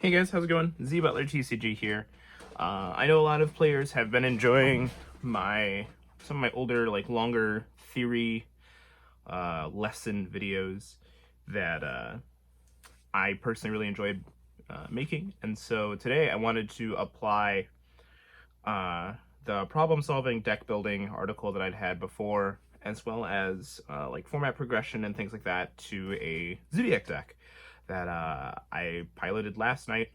Hey guys, how's it going? Z Butler TCG here. I know a lot of players have been enjoying some of my older, longer theory lesson videos that I personally really enjoyed making, and so today I wanted to apply the problem-solving deck building article that I'd had before, as well as format progression and things like that, to a Zoodiac deck that I piloted last night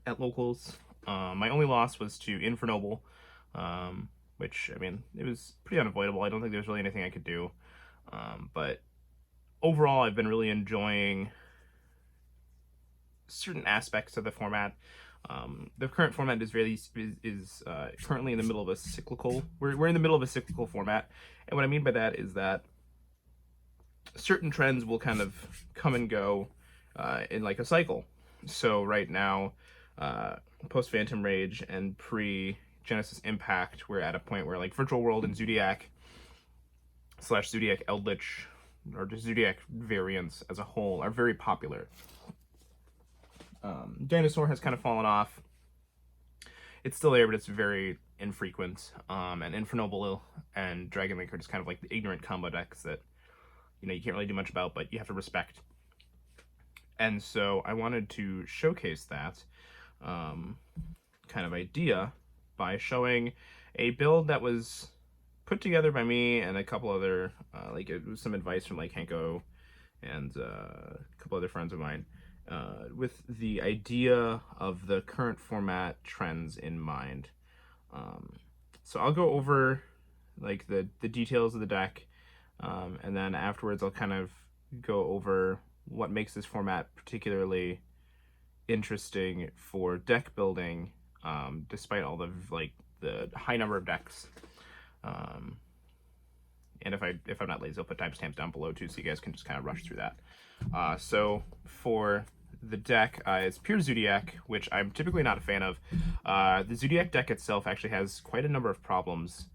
at locals. My only loss was to Infernoble, which, I mean, it was pretty unavoidable. I don't think there's really anything I could do. But overall, I've been really enjoying certain aspects of the format. The current format is currently in the middle of a cyclical. We're in the middle of a cyclical format, and what I mean by that is that certain trends will kind of come and go in like a cycle. So right now, post Phantom Rage and pre Genesis Impact, we're at a point where like Virtual World and Zoodiac / Zoodiac Eldritch, or just Zoodiac variants as a whole, are very popular. Dinosaur has kind of fallen off. It's still there, but it's very infrequent. And Infernoble and Dragon Link are just kind of like the ignorant combo decks that you can't really do much about, but you have to respect. And so I wanted to showcase that kind of idea by showing a build that was put together by me and a couple other, it was some advice from like Hanko and a couple other friends of mine, with the idea of the current format trends in mind. So I'll go over like the details of the deck, and then afterwards I'll kind of go over what makes this format particularly interesting for deck building, despite all the the high number of decks. And if I'm not lazy, I'll put timestamps down below too, so you guys can just kind of rush through that. So for the deck, it's pure Zoodiac, which I'm typically not a fan of. The Zoodiac deck itself actually has quite a number of problems,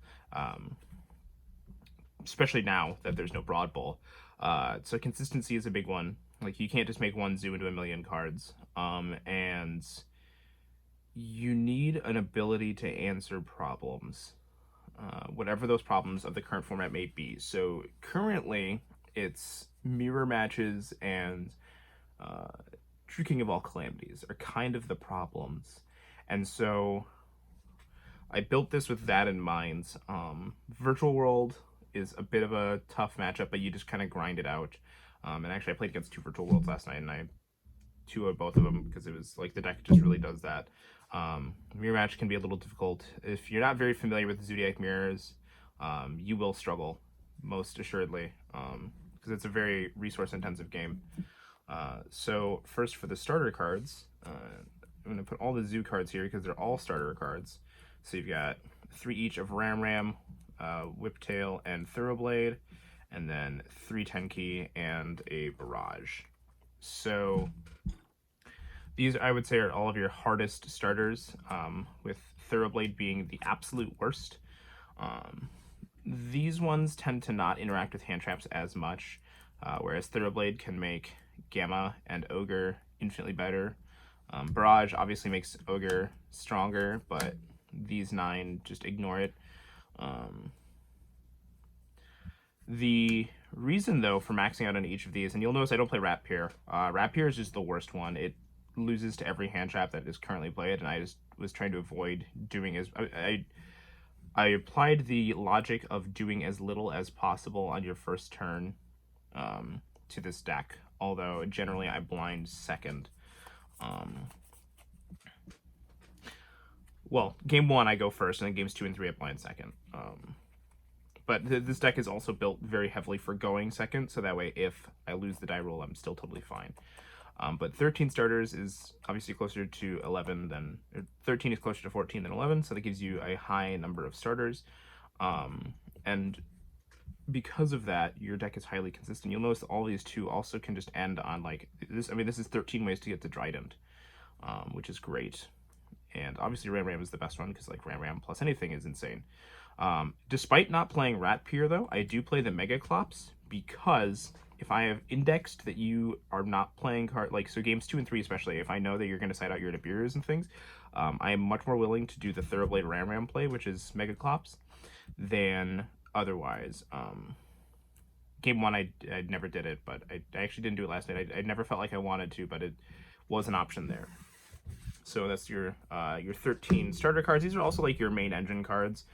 especially now that there's no Broad Bowl. So consistency is a big one. Like, you can't just make one zoo into a million cards. And you need an ability to answer problems, whatever those problems of the current format may be. So currently, it's mirror matches and True of all calamities are kind of the problems. And so I built this with that in mind. Virtual World is a bit of a tough matchup, but you just kind of grind it out. And actually, I played against 2 Virtual Worlds last night, and I 2-0'd both of them because it was like the deck just really does that. Mirror match can be a little difficult. If you're not very familiar with the Zoodiac mirrors, you will struggle, most assuredly, because it's a very resource-intensive game. So first, for the starter cards, I'm going to put all the zoo cards here because they're all starter cards. So you've got 3 each of Ram, Whiptail, and Thoroughblade, and then 3 Tenki and a Barrage. So these, I would say, are all of your hardest starters, with Thoroughblade being the absolute worst. These ones tend to not interact with hand traps as much, whereas Thoroughblade can make Gamma and Ogre infinitely better. Barrage obviously makes Ogre stronger, but these 9 just ignore it. The reason, though, for maxing out on each of these, and you'll notice I don't play Rapier. Rapier is just the worst one. It loses to every hand trap that is currently played, and I just was trying to avoid doing as... I applied the logic of doing as little as possible on your first turn to this deck, although generally I blind second. Well, game 1 I go first, and then games 2 and 3 I blind second. But this deck is also built very heavily for going second, so that way if I lose the die roll, I'm still totally fine. But 13 starters is obviously closer to 11 than... 13 is closer to 14 than 11, so that gives you a high number of starters. And because of that, your deck is highly consistent. You'll notice that all these 2 also can just end on, like, this. I mean, this is 13 ways to get to Trident, which is great. And obviously Ram is the best one, because, like, Ram plus anything is insane. Despite not playing Rapier, though, I do play the Mega Clops, because if I have indexed that you are not playing like, so games 2 and 3 especially, if I know that you're going to side out your Nibiru's and things, I am much more willing to do the Thoroughblade Ram play, which is Mega Clops, than otherwise. Game 1, I never did it, but I actually didn't do it last night. I never felt like I wanted to, but it was an option there. So that's your 13 starter cards. These are also like your main engine cards.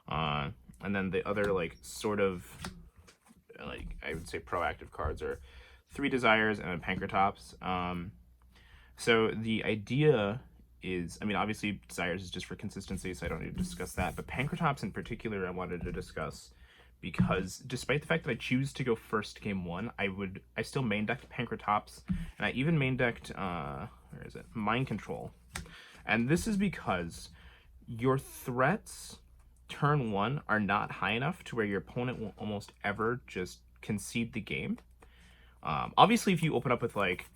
And then the other like sort of like I would say proactive cards are 3 Desires and then Pankratops. So the idea is, I mean, obviously Desires is just for consistency, so I don't need to discuss that. But Pankratops in particular, I wanted to discuss because despite the fact that I choose to go first game 1, I still main decked Pankratops, and I even main decked where is it? Mind Control. And this is because your threats turn 1 are not high enough to where your opponent will almost ever just concede the game. Obviously, if you open up with like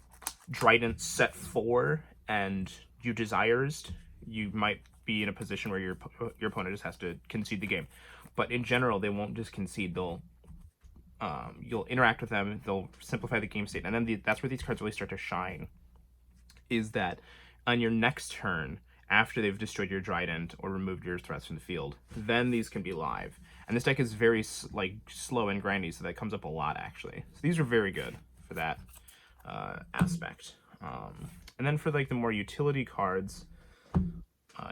Trident set 4 and you Desires, you might be in a position where your opponent just has to concede the game. But in general, they won't just concede. They'll you'll interact with them. They'll simplify the game state, and then that's where these cards really start to shine. Is that on your next turn, after they've destroyed your Trident or removed your threats from the field, then these can be live. And this deck is very like slow and grindy, so that comes up a lot actually. So these are very good for that aspect. And then for like the more utility cards,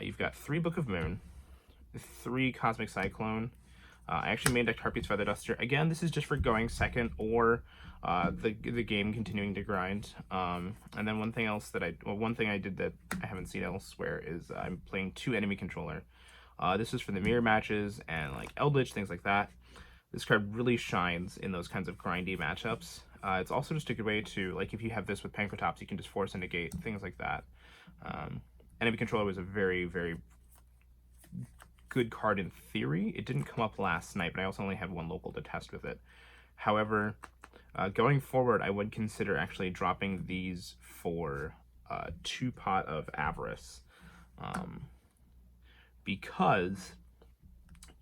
you've got 3 Book of Moon, 3 Cosmic Cyclone. I actually main decked Harpy's Feather Duster. Again, this is just for going second or the game continuing to grind. And then one thing I did that I haven't seen elsewhere is I'm playing 2 Enemy Controller. This is for the mirror matches and like Eldritch, things like that. This card really shines in those kinds of grindy matchups. It's also just a good way to, like, if you have this with Pankratops, you can just force and negate, things like that. Enemy Controller was a very, very good card in theory. It didn't come up last night, but I also only have 1 local to test with it. However, going forward, I would consider actually dropping these for 2 Pot of Avarice, because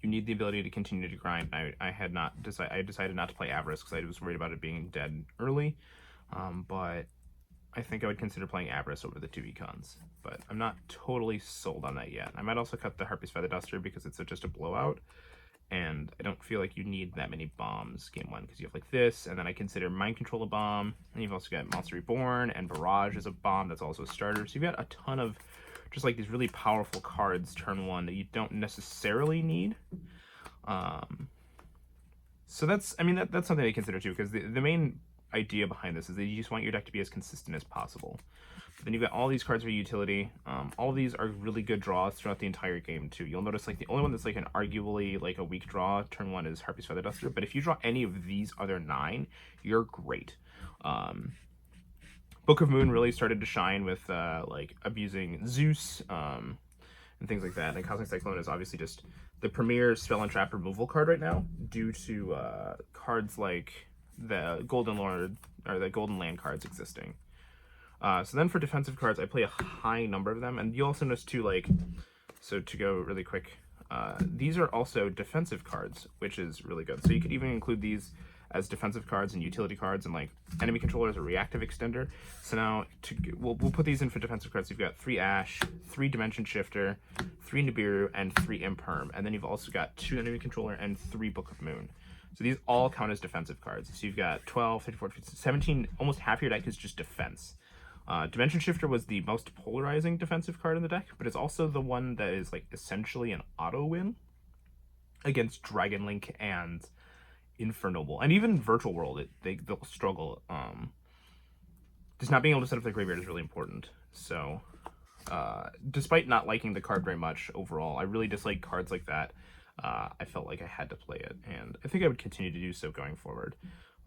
you need the ability to continue to grind. I decided not to play Avarice because I was worried about it being dead early, but I think I would consider playing Avarice over the 2 Econs, but I'm not totally sold on that yet. I might also cut the Harpy's Feather Duster because it's just a blowout, and I don't feel like you need that many bombs game 1 because you have like this, and then I consider Mind Control a bomb, and you've also got Monster Reborn, and Barrage is a bomb that's also a starter. So you've got a ton of just like these really powerful cards turn 1 that you don't necessarily need. So that's, I mean, that's something to consider too, because the main idea behind this is that you just want your deck to be as consistent as possible. But then you've got all these cards for utility. All of these are really good draws throughout the entire game too. You'll notice like the only one that's like an arguably like a weak draw turn 1 is Harpy's Feather Duster, but if you draw any of these other 9, you're great. Book of Moon really started to shine with like abusing Zeus and things like that. And Cosmic Cyclone is obviously just the premier spell and trap removal card right now due to cards like the Golden Lord or the Golden Land cards existing. So then for defensive cards, I play a high number of them, and you also notice too, like, so to go really quick, these are also defensive cards, which is really good. So you could even include these as defensive cards and utility cards, and like Enemy Controller as a reactive extender. So now we'll put these in for defensive cards. You've got 3 Ash, 3 Dimension Shifter, 3 Nibiru, and 3 Imperm, and then you've also got 2 Enemy Controller and 3 Book of Moon. So these all count as defensive cards. So you've got 12, 34, 17, almost half your deck is just defense. Dimension Shifter was the most polarizing defensive card in the deck, but it's also the one that is like essentially an auto win against Dragon Link and Infernoble, and even Virtual World. They'll struggle. Just not being able to set up the graveyard is really important. So, despite not liking the card very much overall, I really dislike cards like that. I felt like I had to play it, and I think I would continue to do so going forward.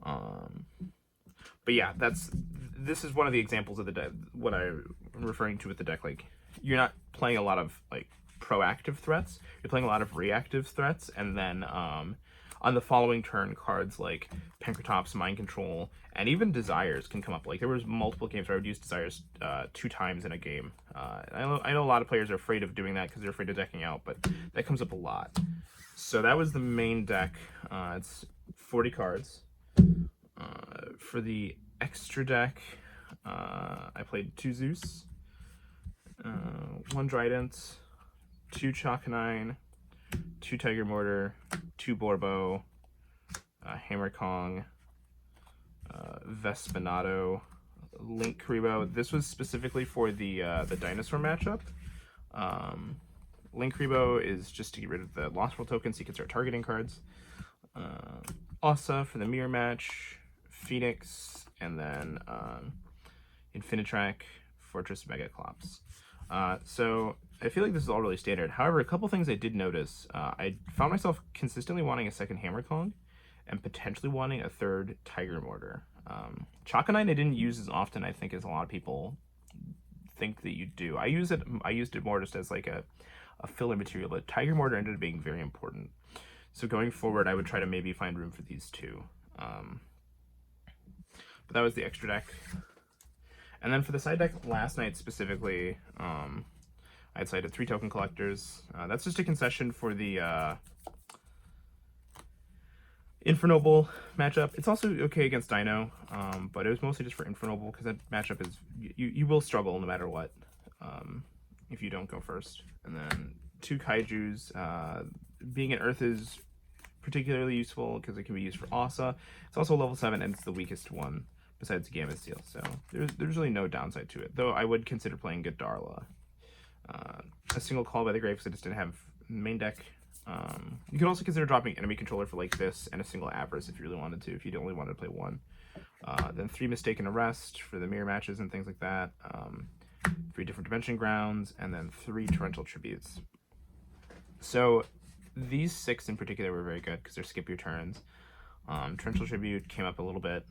But yeah, this is one of the examples of the deck, what I'm referring to with the deck. Like, you're not playing a lot of like proactive threats, you're playing a lot of reactive threats, and then on the following turn, cards like Pankratops, Mind Control, and even Desires can come up. Like, there was multiple games where I would use Desires 2 times in a game. I know a lot of players are afraid of doing that because they're afraid of decking out, but that comes up a lot. So that was the main deck. It's 40 cards. For the extra deck, I played 2 Zeus, 1 Trident, 2 Chalk-9, 2 Tiger Mortar, 2 Borbo, Hammer Kong, Vespinato, Link Karibo. This was specifically for the dinosaur matchup. Link Karibo is just to get rid of the Lost World tokens so you can start targeting cards. Ossa for the mirror match, Phoenix, and then Infinitrack, Fortress, Megaclops. So I feel like this is all really standard. However, a couple things I did notice. I found myself consistently wanting a second Hammer Kong and potentially wanting a third Tiger Mortar. Chalk-9 I didn't use as often, I think, as a lot of people think that you do. I used it more just as like a filler material, but Tiger Mortar ended up being very important. So going forward, I would try to maybe find room for these two. But that was the extra deck. And then for the side deck last night specifically, I had sided 3 token collectors. That's just a concession for the Infernoble matchup. It's also okay against Dino, but it was mostly just for Infernoble because that matchup is you will struggle no matter what if you don't go first. And then 2 Kaijus. Being an Earth is particularly useful because it can be used for Ossa. It's also level 7 and it's the weakest one besides Gamma Steel, so there's really no downside to it. Though I would consider playing Godarla. A single Call by the Grave because I just didn't have main deck. You can also consider dropping enemy controller for like this and a single Avarice if you really wanted to, if you only wanted to play 1. Then 3 Mistaken Arrest for the mirror matches and things like that. 3 different dimension grounds, and then 3 torrential tributes. So these 6 in particular were very good because they're skip your turns. Torrential tribute came up a little bit.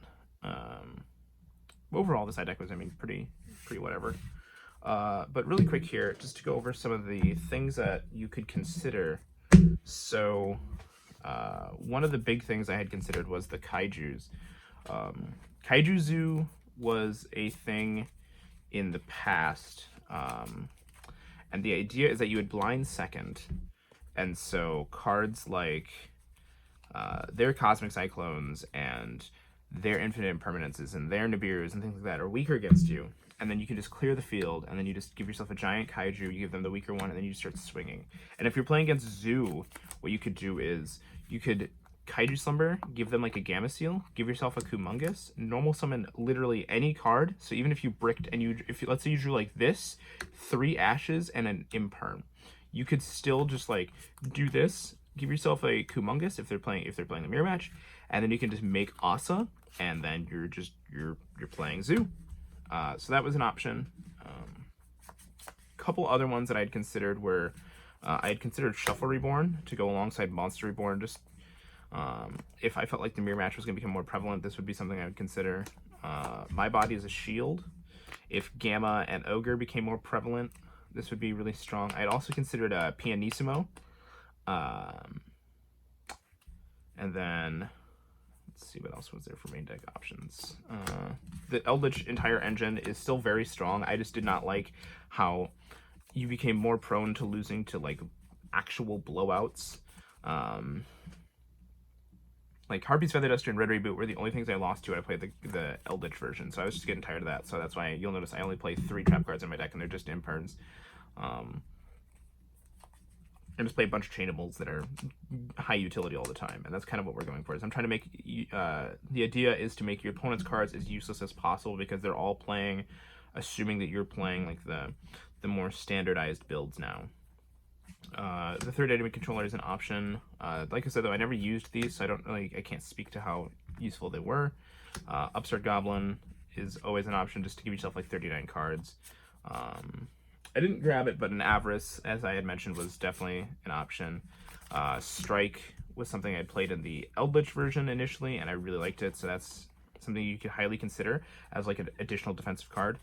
Overall, the side deck was, pretty whatever. But really quick here, just to go over some of the things that you could consider. So one of the big things I had considered was the Kaijus. Kaiju Zoo was a thing in the past, and the idea is that you would blind second, and so cards like their Cosmic Cyclones and their Infinite Impermanences and their Nibiru's and things like that are weaker against you, and then you can just clear the field, and then you just give yourself a giant Kaiju, you give them the weaker one, and then you start swinging. And if you're playing against Zoo, what you could do is you could Kaiju Slumber, give them like a Gamma Seal, give yourself a Kumongous, normal summon literally any card. So even if you bricked and let's say you drew like this, 3 Ashes and an Imperm, you could still just like do this, give yourself a Kumongous if they're playing the mirror match, and then you can just make Ossa, and then you're playing Zoo. So that was an option. Couple other ones that I had considered were I had considered Shuffle Reborn to go alongside Monster Reborn. Just if I felt like the mirror match was going to become more prevalent, this would be something I would consider. My Body is a Shield. If Gamma and Ogre became more prevalent, this would be really strong. I had also considered Pianissimo. And then let's see what else was there for main deck options. The Eldritch entire engine is still very strong. I just did not like how you became more prone to losing to like actual blowouts. Like Harpy's Feather Duster and Red Reboot were the only things I lost to when I played the Eldritch version, so I was just getting tired of that. So that's why you'll notice I only play 3 trap cards in my deck, and they're just Imperns. And just play a bunch of chainables that are high utility all the time, and that's kind of what we're going for. Is I'm trying to make the idea is to make your opponent's cards as useless as possible because they're all playing, assuming that you're playing like the more standardized builds now. The third enemy controller is an option. Like I said though, I never used these, so I can't speak to how useful they were. Upstart Goblin is always an option just to give yourself like 39 cards. I didn't grab it, but an Avarice, as I had mentioned, was definitely an option. Strike was something I played in the Eldritch version initially, and I really liked it, so that's something you could highly consider as like an additional defensive card.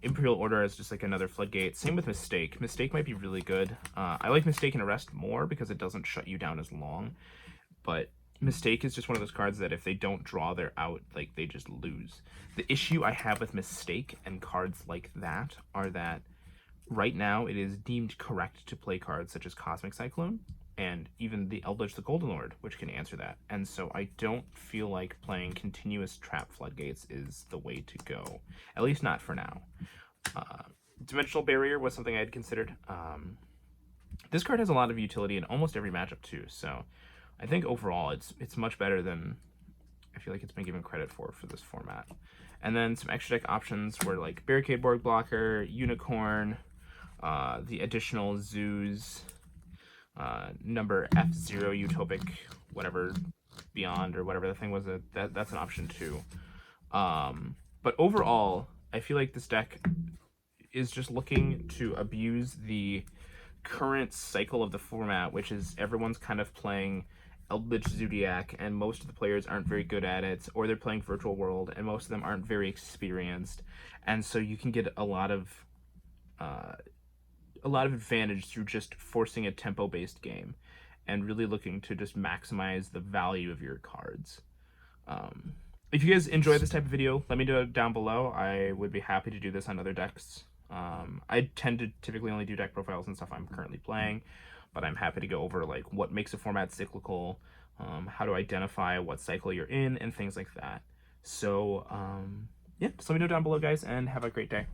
Imperial Order is just like another floodgate. Same with Mistake. Mistake might be really good. I like Mistake and Arrest more because it doesn't shut you down as long, but Mistake is just one of those cards that if they don't draw, they're out, like they just lose. The issue I have with Mistake and cards like that are that right now it is deemed correct to play cards such as Cosmic Cyclone, and even the Eldritch the Golden Lord, which can answer that. And so I don't feel like playing continuous trap floodgates is the way to go, at least not for now. Dimensional Barrier was something I had considered. This card has a lot of utility in almost every matchup too, so I think overall it's much better than I feel like it's been given credit for this format. And then some extra deck options were like Barricade Board Blocker, Unicorn, the additional Zoos, number F0 Utopic, whatever, Beyond, or whatever the thing was. That's an option too. But overall, I feel like this deck is just looking to abuse the current cycle of the format, which is everyone's kind of playing Eldritch Zoodiac, and most of the players aren't very good at it, or they're playing Virtual World, and most of them aren't very experienced, and so you can get a lot of advantage through just forcing a tempo-based game, and really looking to just maximize the value of your cards. If you guys enjoy this type of video, let me know down below. I would be happy to do this on other decks. I tend to typically only do deck profiles and stuff I'm currently playing, but I'm happy to go over like what makes a format cyclical, how to identify what cycle you're in, and things like that. So yeah, just let me know down below, guys, and have a great day.